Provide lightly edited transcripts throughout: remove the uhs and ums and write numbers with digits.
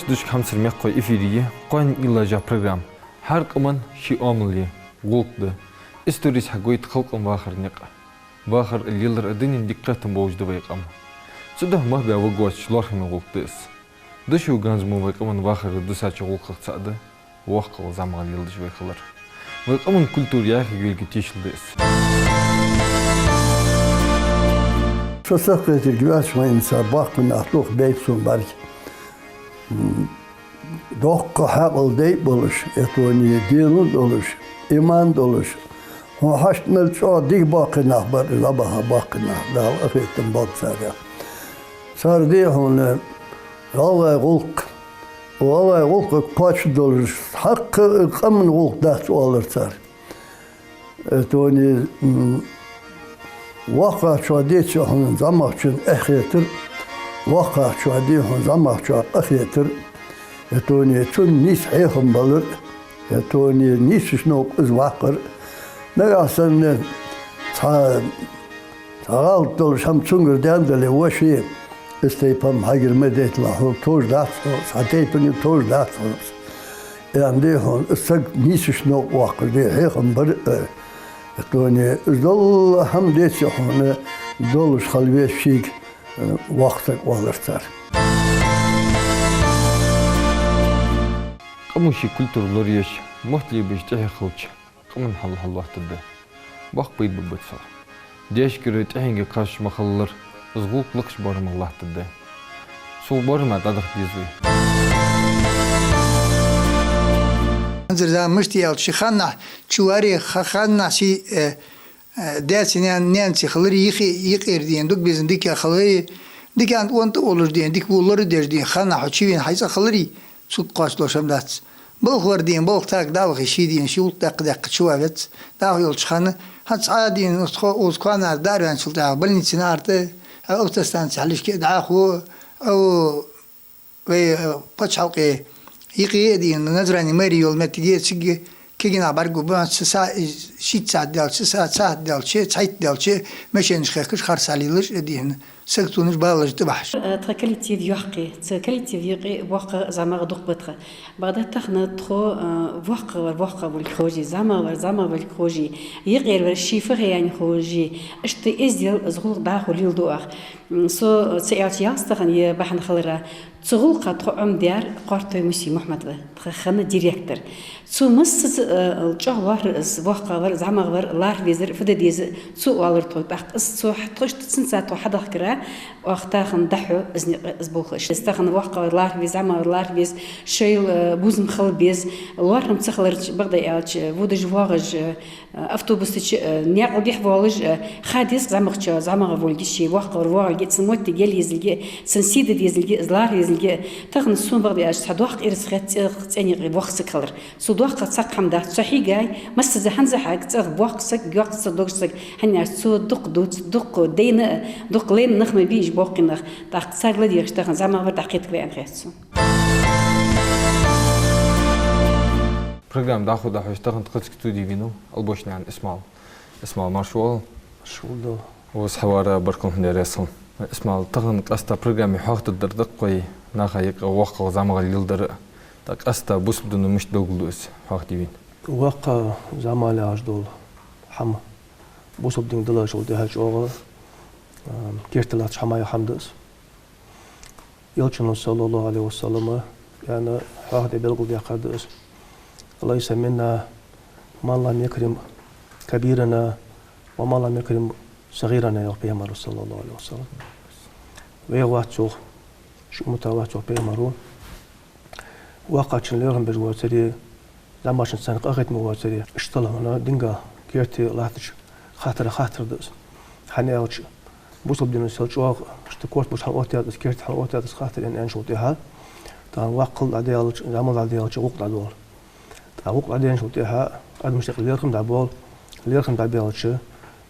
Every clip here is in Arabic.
Düş kamsırmak koy efiriye, koyun ilaca program. Her kıman şi amılye, gulkdı. İstoris hagoyt halkın vahırnyaq. Vahır yıllar adının dikkatin boğuzdu bayqam. Sudah mah bava goç lorhimi gulkdız. Dışu ganzmu bayqamın vahırı düsaçı gulkıq sadı. Vahqıl zamal yıldış bayqalar. Bayqamın kultur yağı gölge teşildız. Çosaq getir açmayınsa bakın atlıq beytsun bark. Dokka haqıl deyip buluş, etoniye dinu doluş, iman doluş. O haştmel çoğu dik bakınaq bar, labaha bakınaq, dağ akıttım baksarya. Sardı onu, alay gulk, o alay gulk paç doluş, hakkı kamın gulk dağıt olur sar. Etoniye, vaka çoğu deyip çoğunun zamak için ehyetir, vaka çoğu deyip zamak çoğu ehyetir. Etoniye tüm nis hayhım balır, etoniye nis işnok izvakır. Ne aslında sağal doluşam çungurdan deli o şey isteypam hayır medetlahu toz dağıt, sateypini toz dağıt. Yani hon ısak nis işnok vakır diye hayhım balır. Etoniye dol ham deyse honu doluş halve şik vaksak valırlar. Kamushi kulturlar yaş, muhtli biştehe kılç. Kamun hal vaxtıda. Bak beyt bu bitsa. Deş göre tehenge karşı mahallar, ızgulklıq barım Allah'tıda. Sol barıma dadıq dizvi. Zırzamıştı yal çıxanna, çuvari xaxanna si dersinden nensi xılır yıqır diyen, duk bizim dikya xılır, dikyan onta olur diyen, dik bulları der diyen, xanna haçivin haysa xılır, sut qaçlaşam dats. Bol var diyen, bol tak davı şi diyen, şi ult daq çuvavet, davı yol çıxanı, haç aya diyen, uzqanar darvan sulta, balniçin artı, ortastan çalışke daxu, o ve paç halqı يقي دي نظراني ماري يول متجي تسجي كيجينا برجو بس شيء ساعد دال شيء ساعد دال شيء ساعد دال شيء ماشي نشخكش خرس عليلش دين سكتونش بالج تبحش تكلتي يحقي تكلتي يقي وقع زعما دوق بتخ بعد تخنا تخو وقع بالخوجي زعما بالخوجي يغير الشيفر يعني خوجي اشتي ازدل زغل داخل يلدوخ سو سياتي ياستخن يبحن خلرا تغول قطعم ديار قارتوي مسي محمد خنا ديريكتور سو مس الجوهر وقع زعما غير لار وزير فدديز سو والر تو تاق سو حطش تسنسات وحدخ كرا وقتاخن دحو ازبوخش استخن وقع لار زعما لار ويز شيل بوزم خل بيز لارم تخلر بغدا ياج بود جواغج автобус نيق بيح والج خاديس زعما غولجي وقع والج تسموت ديال يزلجي سنسيد ديزلجي زلار يزلجي تخن سون بغدا ياج تدوق ارسخت تاني غي وقت كلر سو دوق تسق حمدا صحي جاي مس زحن زحق تغ وقسك يقص دوقسك هني سو دق دين دق لين نخم بيج بوقنخ تاق ساغلا ديش تخن زعما غير تحقيق بيان خيتسو Program daxu hoştağın tıqıç kütüdü vinu, alboşni an İsmail Marşual. Şulda. Oğuz havara barkın hüneresin. İsmail tağın qasta programı haqtı dırdık qoy, naqa yıqa vaqqa zamağa yıldırı. Tak qasta busbdunu müş dogulus haqtı vin. Vaqqa zamali ajdol. Ham busbdun dılaj oldu haç oğul. Kertilat hamaya hamdız. Yolçunun sallallahu aleyhi ve sellem yani haqtı belgul yaqadız. ليس منا من لم يكرم كبيرنا وما لم يكرم صغيرنا يا بيامر صلى الله عليه وسلم ويواتشو شو متواتشو بيامرون واقعشن ليرهم بجواتري زماشن سنق أخذ مواتري اشتلهنا دينغا كيرتي لاتش خاطر دس حني أوش بوصل بدنا نسولش واق اشتكورت مش حلوات يادس كيرت حلوات يادس خاطر إن أنشوت يها تان واقل عديالش زمان عديالش وقت عدول أوق بعدين شو تيها هذا مشتاق ليركم دعبال ليركم دعبالش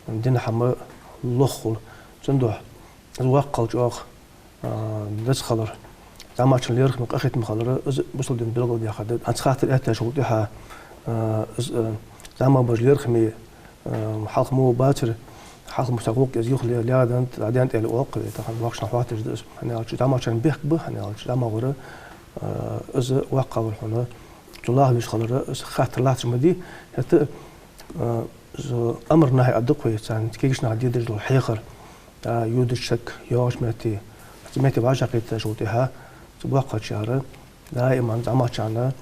دينا حما لخل صندوق الواقع جاق دس خلر زعما شن ليركم أخذت مخلره بوصل دين بلغة دي خدت عن خاطر أنت شو تيها زعما بج ليركم حلق مو باتر حلق مستقوق يزيخ ليادن بعدين تلي واقع تخن واقش نحوات جدس أنا زعما شن بيحك به أنا زعما غيره از واقع والحنا الله بيشخلر از خاطر لاتش مدي حتى أمر نهي أدقوي يعني كيش نعدي دجل الحيخر يود الشك ياش متي بعشقيت شوتها تبقى شهر دائما زعما شانا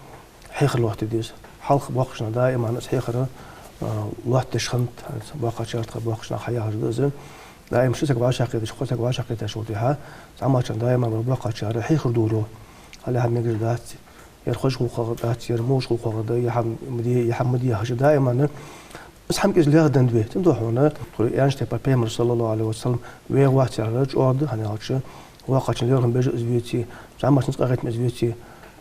حيخر الوقت ديس حلق بوقشنا دائما ناس حيخر الوقت شخنت بوقع شهر بوقشنا حياه جزء دائما شسك بعشقيت شخصك بعشقيت شوتها زعما شان دائما بوقع شهر حيخر دورو على هم يقدر يرخش قوقات يرموش قوقات يحمدي هش دائما بس حم كيز ليه دند بيت ندوح هنا يعني شتى بيمر صلى الله عليه وسلم ويا واحد يرجع أرض هني هاتش واقع شنيرهم بيجي زبيتي زعما شنقاقت مزبيتي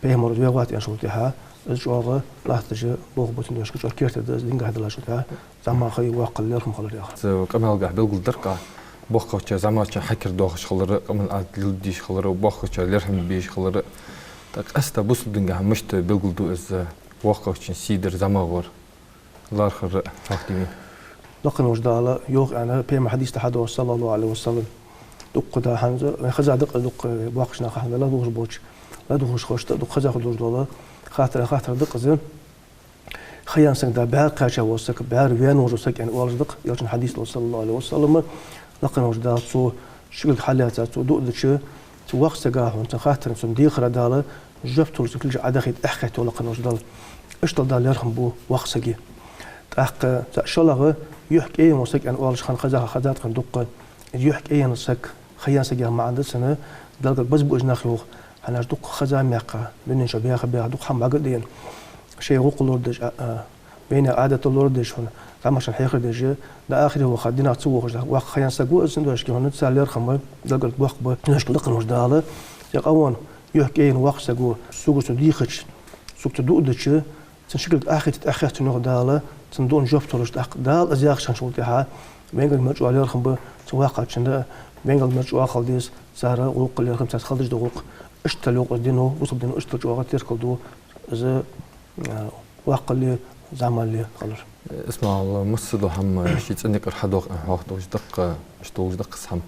بيمر ويا واحد ينشوتها الجوار لا تجي بوق بوتن يشكش كيرت دين قاعد لا شوتها زعما خي واقع لهم خلر يا اخ كمال قاعد بقول درقه بوخ زعما حكر دوخش خلر كمل عاد لديش خلر وبوخ لرهم بيش خلر tak asta busl dinga mishte bilguldu از واقعش سيدر زماغور الله خير حاكمي لقن وجداله يوق انا بيم حديث تحدث صلى الله عليه وسلم دق دا حنزه خزع دق واقعنا خحنا لا دوغ بوش لا دوغ خوش دق خزع خدوج دوله خاطر دق زين خيان سن دا باقا شا وسك بار وين وجسك يعني والج دق يوجن حديث صلى الله عليه وسلم لقن وجدال سو شغل حالات سو دق دش وقت سقاه وانت خاطر صنديق رداله جبت له كل عدخيت احكيت ولا قنوش دال اشتل دال يرهم بو وقت سقي تحق شلغه يحكي موسك ان اولش خان خزات خان دق يحكي نسك خيان سقي ما عند سنه دال بس بو اجناخ انا دق خزا ميقا بين شبيه خبيه دق حم عقدين شيء وقلور دج بين عاده اللور دج هنا كما عشان حيخرج دج ده اخر هو خدينا تسوق وقت خيان سقو سندوش كي هون تسال يرخم دال وقت بنش دقنوش دال يقون يحكين وقت سقو سوق صديقك سوق تدودش تنشكل اخر تتاخر تنو داله تندون جوبتولش دال ازياخ شان شولتها بينقل مرجو على رخم بواقع شنده بينقل مرجو اخل ديس ساره وقل رخم تخلج دقوق اشتلوق دينو وصب دينو اشتلو وقت تركضو از واقع لي زعما لي خلر اسمع الله مسدو هم شي تصنيك حدوق واخدوش دق اشتوش دق سهم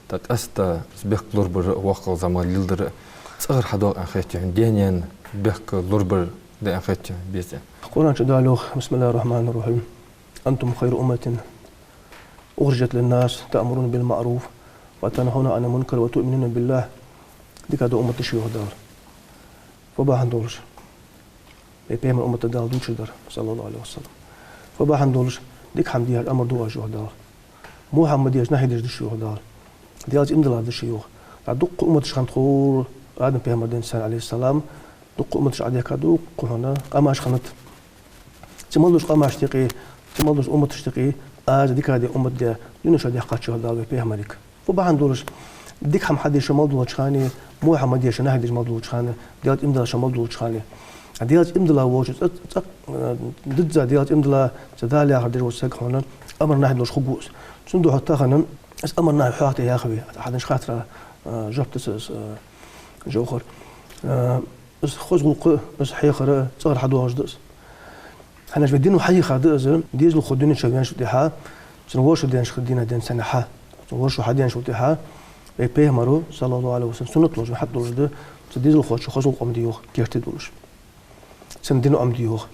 تاستا سبيك لوربر واقع زعما ليلدر صغر حدوق اخيتي عنديان بك لوربر ده اخيتي بيزه قران شدالو بسم الله الرحمن الرحيم انتم خير امه اخرجت للناس تأمرون بالمعروف وتنهون عن المنكر وتؤمنون بالله ديك هذا امه الشيوخ دار فبا هندولش بيم امه دار دوش دار صلى الله عليه وسلم فبا هندولش ديك حمديه الامر دو شيوخ دار محمد يش نهي دش شيوخ دار ديال امدلا دش شيوخ دق امه شخنخور آدم بيامر دين سان عليه السلام دق أمتش عديك دق هنا قماش خنت تملوش قماش تقي تملوش أمتش تقي ديك هذه أمت ده ينوش هذه قاتش هذا بيامرك فبعد دولش ديك هم حد يشمل دول شخاني محمد يشنه هدي شمل دول شخاني ديال إمدلا شمل دول شخاني ديال إمدلا وجود ضد ديال إمدلا تدالي آخر ديال وسق هنا أمرنا هدوش خبوز صندوق حتى خنن أمرنا حياتي يا أخوي حد خاطر جبت جوخر خذ بس حيخر صغر حدو هجدس انا جبدينو حيخر دز ديزلو خدوني شغان شديها سنوش دين شدينا دين سنحا سنوش حدين شديها بي مرو صلى الله عليه وسلم سنت لوج حد لوج ديزلو خوش خذ قم ديوخ كيرتي دولش سندينو ام ديوخ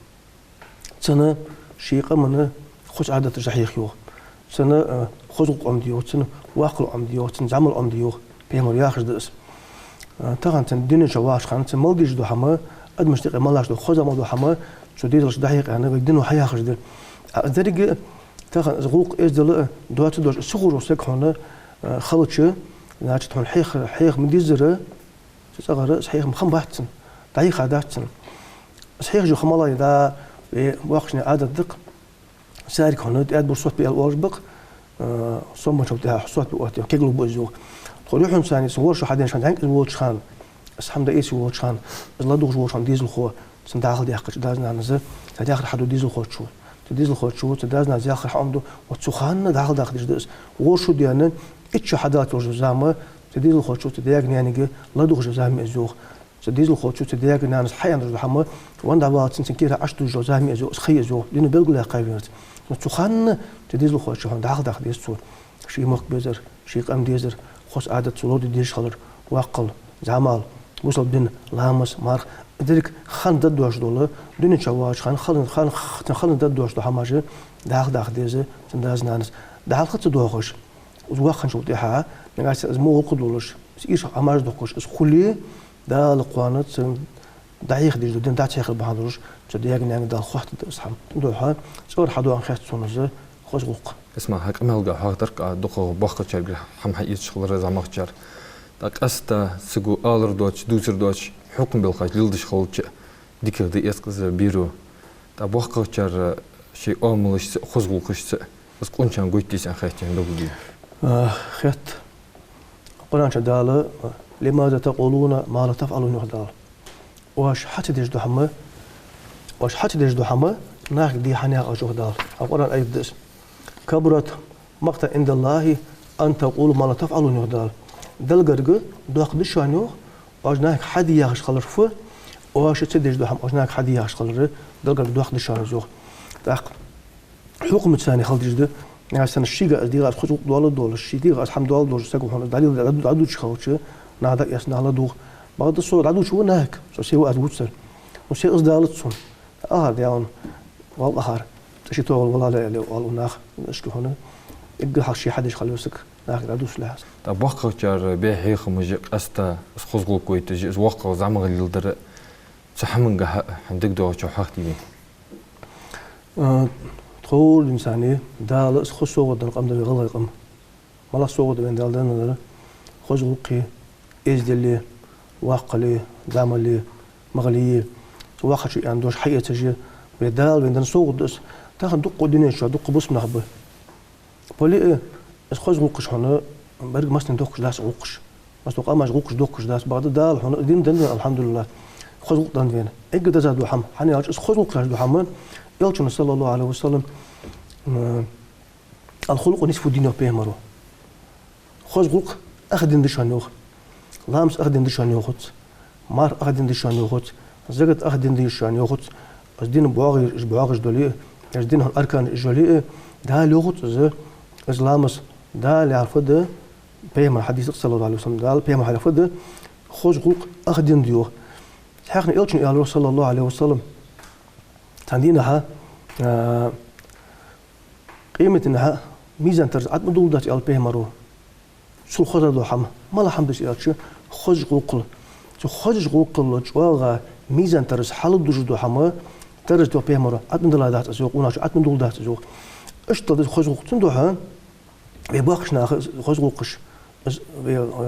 سنه شيقه من خوش عاده جحيخ يوخ سنه خذ قم ديوخ سنه واقل ام ديوخ سن زعمل ام ديوخ بي مرو ياخذ دس تاغن تندين جواش خان تملجش دو حما قد مشتق ملاش دو خوزا مو دو حما شو ديدلش دقيقه انا بدينو حيا خرج دل ذلك تاغن زغوق ازدل دوات دوش سغور وسك هنا خلطش ناچ تون حيخ مديزره صغر صحيح مخم بحتن دقيقه داتن صحيح جو خمالا دا وقتنا عدد دق سارك هنا اد بصوت بي الواجبق صوم شوتها صوت بوقت كيغلو بوزو خلوحهم ثاني صور شو حدين شان عنك الواتش خان الحمد لله ايش واتش خان الله دوغ واتش خان ديزل خو سنداخل دي حق دازنا نزه تداخل حدو ديزل خو شو تديزل خو شو تدازنا زاخر حمدو واتسو خان داخل ديز وشو ديانا اتش حدات وجو زعما تديزل خو شو تداغني يعني الله دوغ زعما ازوغ تديزل خو شو تداغني ناس حيان حما واندا وات سنكيرا اشتو جو زعما ازو خي ازو لانه بلغلا قايبرت واتسو خان تديزل خو شو داخل ديز شي مخ بزر شي قام ديزر خوش عادة سلود ديش خلر واقل زعمال وصل بين لامس مارخ ذلك خان ددوش دولة دنيا شواج خان ددوش ده هماجه داخ ديزه تنداز نانس داخل خط دوخش وزواخن شو تيها نعاس مو قدولش إيش هماج دوخش خليه دا القوانات دعيخ ديجو دين دا تيخ بهادروش تديك نعم دا خوحت اسحم دوها صور حدو ان خيت سونز خوش غوق اسمع هاك امالغا هاغترك دوخو باخچار هم حيت شغل زامخچار так аста сигу алыр доч дузер доч хукм белхач лилдиш холч дикерди эскзе биру та бохкачар ши омлыш хозгулкыш бис кончан гойтисен хайтен догуди خيت قران شدال لماذا تقولون ما لا تفعلون يهدال واش حتى ديج دحمه واش حتى ديج دحمه ناك دي حنيا اجهدال القران ايدس كبرت مقتا عند الله ان تقولوا ما لا تفعلون يهدال دلغرغ دوق دشانو اجناك حدي ياش خلرفو واش تديج دحم اجناك حدي ياش خلر دلغرغ دوق دشانو زوق تاق حكم ثاني خلديج يعني سنة الشيء ديال خذ دول الشيء ديال الحمد لله دول سكوا هون دليل عدو تشخوش نادا يسنا على دوغ بعد الصور عدو شو ناك شو سوى أدوتر وشيء أصدالت صون ديان والله هار شيء طول والله لا والله ناخ نشكو هنا إجا حق شيء حدش خلوسك ناخ عدو سلاح طبقة جار بيحيى خمجة أستا خذ كويت جز وقع زعما غليلدر تحمل عندك دوا شو حقتي تقول إنساني دال خصوصا دن قام دل غلا قام ملا صوغ دن دال دن خزوقي إزدلي واقلي داملي مغلي واخش عندوش حية تجي بدال بين دن صوغ دس تاخد دق دنيا شو دق بس نحبه بولي إس خزوقش هنا برج مثلا دقش داس غوقش مثلا قام غوقش دقش داس بعد دال هنا دين دن الحمد لله خزوق دن فين إجا دزاد وحم حني إس خزوق لاش وحمن يلتون صلى الله عليه وسلم الخلق نصف الدين بيمرو خزق أخدين دشانوخ لامس أخدين دشانوخت مار أخدين دشانوخت زغت أخدين دشانوخت الدين بواغش دولي الدين الأركان الجولي ده لغت از لامس ده اللي عرفه ده بيمر حديث صلى الله عليه وسلم ده بيمر عرفه ده خزق أخدين ديوخ حقنا يلتون يا صلى الله عليه وسلم تندينها قيمة إنها ميزان ترجعت من دولدات البيمرو شو خذ دوحم ما لا حمدش يالش خج قوقل شو خج قوقل جواغا ميزان ترز حال دوج دوحم ترز دو بيمرو عت من دولدات أزوق وناش عت من دولدات أزوق إيش تدرس خج قوقل دوحم بيباقشنا خج قوقش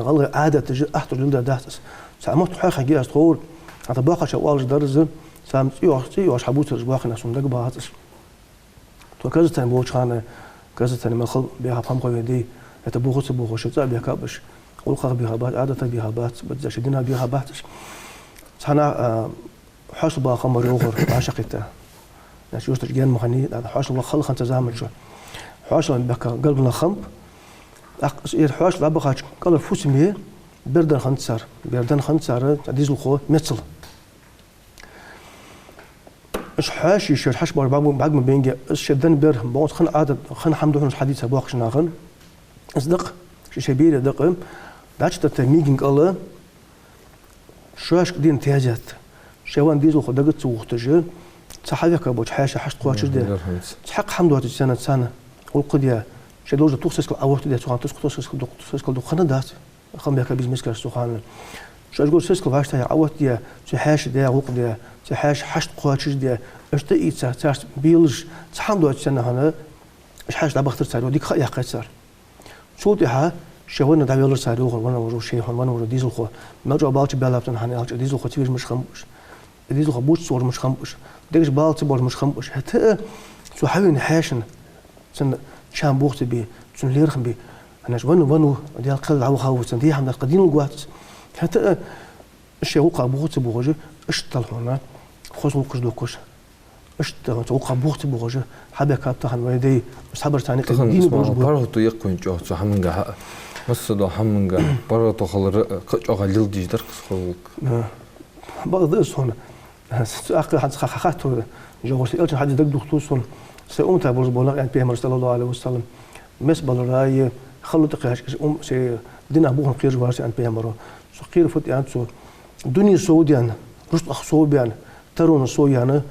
غلط عادة تجي أحد دولدات سامحت حاجة جالس تقول هذا باقش أول درز سام يوش حبوت رجباخنا سندق باهاتس تو كذا تاني بوشانة كذا تاني مخل بيها بام قوي دي يتبوخ تبوخ شتى بيها كابش والقى بيها بات عادة بيها بات بتزشدينها بيها باتش سنا حاش با خمر يوغر عاشقته ناس يوش تجين مخني حاش الله خل خنت زامل شو حاش بك قلبنا خمب حاش لا بخاش قال فوسمي بردن خنصار ديز الخو مثل إيش حاشي شر حش بار بعد ما بينجي إيش شدن بير بعض خن عادة خن حمد لله حديث أبوخش ناخن أصدق شيء بير دقم داش تتميجين الله شاش دين تهجت شوان ديزو خدقت سوختجل صحابي كابوش حاشا حش قواتش ده حق حمد لله سنة والقدية شيء لوجد توخسك أول تدي سوخان توخسك دو خن دات خم بيك بيز مسكر سوخان شو أقول سيسكل واشتها أول تدي شحاش ده والقدية شحاش حشت قواتش ده اشتئيت ساعات بيلش تحمد لله سنة هنا إيش حاش لبختر سعر وديك خيا قيصر شو تها شونا دعوة الله سعر وانا ورو شيء وانا ورو ديزل خو ما جو بالش بلابتن هنا ديزل خو تيجي مش خمبش ديزل خو بوش صور مش خمبش ديش بالش بور مش خمبش حتى شو حاول حاشن سن شام بوقت بي سن ليرخم بي أنا جوانو ديال قل عو خاوس سن دي حمد القديم القوات حتى الشيء وقع بوقت بوجه اشتغل هنا خوش وقش دوكش اشتغل وقع بوقت بوجه حبة كابتن ويدي صبر تاني دين بارو تو يكون جو حمنجا مسدو حمنجا بارو تو خلر كجو غليل ديجدر خلق بعض هنا أخي حد خاخته جو سئلت حد دق دكتورسون سأمت أبو الزبالة يعني بيهم رسول الله عليه وسلم مس بالراي خلوا تقيش سي دين أبوهم قير جوارس عن بيهم مرة سقير فوت يعني سو dünya soğuyan, Rus soğuyan, taronu soğuyanı,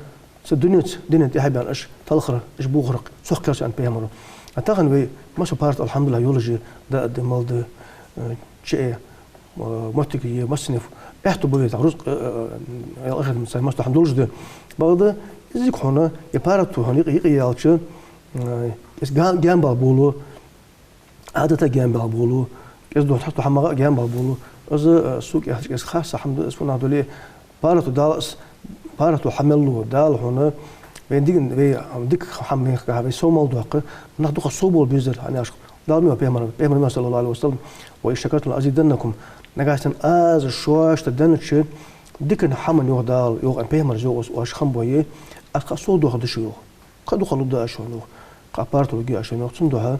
dünya dinin tihabiyan iş talkhır, iş buğraq, soğukkarsan peyamaro. Atakan ve maşa part alhamdulillah yoloji da demaldı شيء متكي مصنف احتو بيت عروس اخر مثلا مصلح دولج ده بعد ازيك هنا يبارتو هني يقيالچ اس جامبا بولو عادة جامبا بولو اس دو تحت حما جامبا بولو از سوق اس خاص الحمد لله اسمنا دولي بارتو دالس بارتو حملو دال هنا بندين ديك حمي هاي سو موضوع ناخذ صوبول بيزر يعني اشق دالمي بيامر صلى الله عليه وسلم واشتكرتم لازيدنكم نجاشن از شواش تدنش ديك حمن يو دال يو ان بيامر جو واش خمبويه اقصو دو هذا شو قد خلو دا شنو قابارتو جي شنو صندوها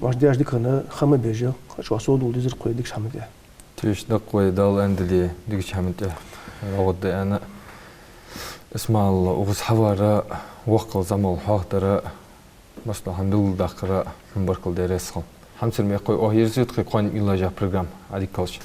واش دياش ديك انا خم بيجا شو صودو ديزر قوي ديك حمد تيش دقوي دال اندلي ديك حمد رود انا اسمع الله وغس حوارا وقل زمل حاضر مثلا هندول دقرا من بركل درس خل همسر ميقوي او يرزيت قي قوان إلا جا برنامج عادي كلش